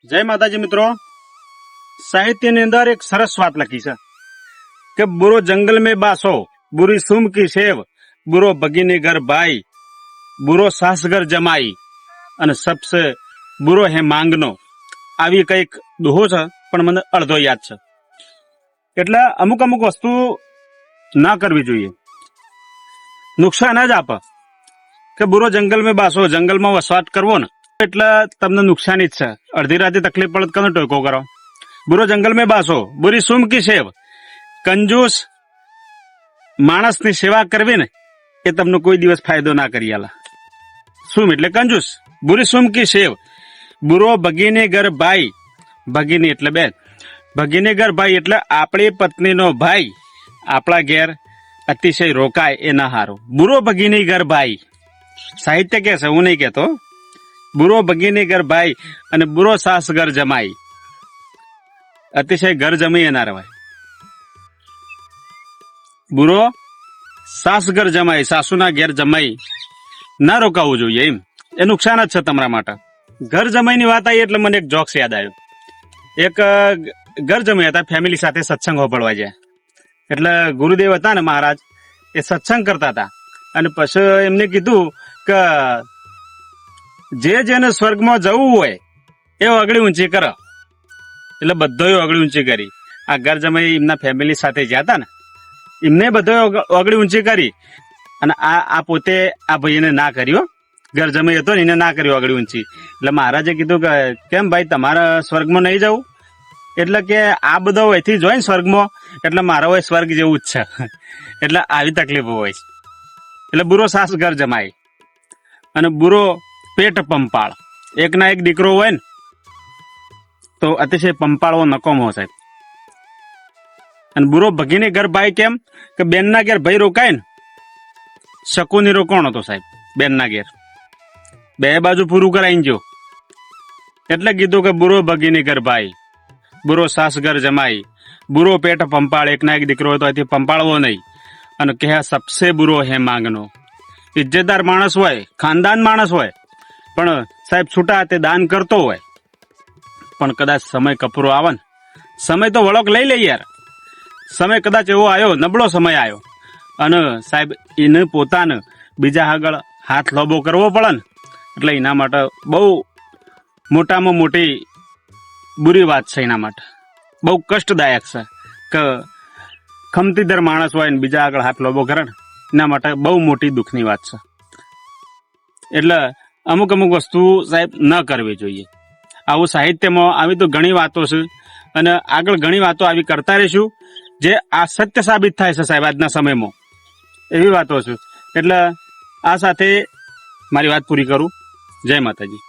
જય માતાજી મિત્રો, સાહિત્યની અંદર એક સરસ વાત લખી છે કે બુરો જંગલ में बासो, बुरी सुम की सेव, बुरो बगीने घर भाई, बुरो सासगर जमाई અને સબસે બુરો હે માંગનો. આવી કઈક દોહો છે, પણ મને અડધો યાદ છે. એટલે અમુક અમુક વસ્તુ ના કરવી જોઈએ, નુકસાન જ આપે. કે બુરો જંગલ में बासो, જંગલમાં વસવાટ કરવો ને એટલે તમને નુકસાની જ છે. અડધી રાતે તકલીફ પડે કનો ટોકો કરો. બુરો જંગલ में बासो, बुरी सुम की सेव, કંજૂસ માણસની સેવા કરવી ને એ તમને કોઈ દિવસ ફાયદો ના કરી આલા. સુમ એટલે કંજૂસ, બુરી સુમ કી સેવ, બુરો ભગીને ઘર ભાઈ, ભગીની એટલે બેન, ભગીને ઘર ભાઈ એટલે આપણી પત્નીનો ભાઈ આપણા ઘેર અતિશય રોકાય એ ના હારો. બુરો ભગીની ઘર ભાઈ, સાહિત્ય કે છે, હું નહીં કેતો. બુરો ભગીની ઘર ભાઈ અને બુરો સાસ ઘર જમાઈ, અતિશય ઘર જમી એ ના રવાય. બુરો સાસ ઘર જમાઈ, સાસુના ઘેર જમાઈ ના રોકાવું જોઈએ, એમ એ નુકસાન જ છે તમારા માટે. ઘર જમાઈની વાત આવી એટલે મને એક જોક્સ યાદ આવ્યો. એક ઘર જમાઈ હતા, ફેમિલી સાથે સત્સંગ હોભળવા જાય. એટલે ગુરુદેવ હતા ને મહારાજ, એ સત્સંગ કરતા હતા અને પછી એમને કીધું કે જેને સ્વર્ગમાં જવું હોય એ અગડી ઊંચી કરો. એટલે બધોય અગડી ઊંચી કરી. આ ઘર જમાઈ એમના ફેમિલી સાથે ગયા હતા ને, એમને બધો અગડી ઊંચી કરી અને આ પોતે આ ભાઈને ના કર્યો. ઘર જમાઈ હતો ને એને ના કર્યો અગડી ઊંચી. એટલે મહારાજે કીધું કે કેમ ભાઈ, તમારે સ્વર્ગમાં નહીં જવું? એટલે કે આ બધો અહીંથી જોઈ ને સ્વર્ગમાં, એટલે મારો હોય સ્વર્ગ જેવું જ છે. એટલે આવી તકલીફો હોય છે. એટલે બુરો સાસ ઘર જમાય અને બુરો પેટ પંપાળ. એક ના એક દીકરો હોય ને તો અતિશય પંપાળવો નકોમો સાહેબ. અને બુરો ભગીને ઘર ભાઈ કેમ કે બેનના ઘેર ભાઈ રોકાય ને, શકુની રોકાણો હતો સાહેબ બેનના ઘેર, બે બાજુ પૂરું કરાઈને જો. એટલે કીધું કે બુરો ભગીની ઘર ભાઈ, બુરો સાસ ઘર જમાઈ, બુરો પેટ પંપાળ. એક ના એક દીકરો હોય તો અહીંથી પંપાળવો નહીં. અને કહે સબસે બુરો હે માંગનો. ઇજ્જતદાર માણસ હોય, ખાનદાન માણસ હોય, પણ સાહેબ છૂટા તે દાન કરતો હોય, પણ કદાચ સમય કપરો આવે ને, સમય તો વળોક લઈ લે યાર. સમય કદાચ એવો આવ્યો, નબળો સમય આવ્યો અને સાહેબ એને પોતાને બીજા આગળ હાથ લોબો કરવો પડે ને, એટલે એના માટે બહુ મોટામાં મોટી બુરી વાત છે. એના માટે બહુ કષ્ટદાયક છે કે ખમતીદર માણસ હોય ને બીજા આગળ હાથ લોબો કરે ને, એના માટે બહુ મોટી દુઃખની વાત છે. એટલે અમુક અમુક વસ્તુ સાહેબ ન કરવી જોઈએ. આવું સાહિત્યમાં આવી તો ઘણી વાતો છે અને આગળ ઘણી વાતો આવી કરતા રહીશું, જે આ સત્ય સાબિત થાય છે સાહેબ આજના સમયમાં. એવી વાતો છે. એટલે આ સાથે મારી વાત પૂરી કરું. જય માતાજી.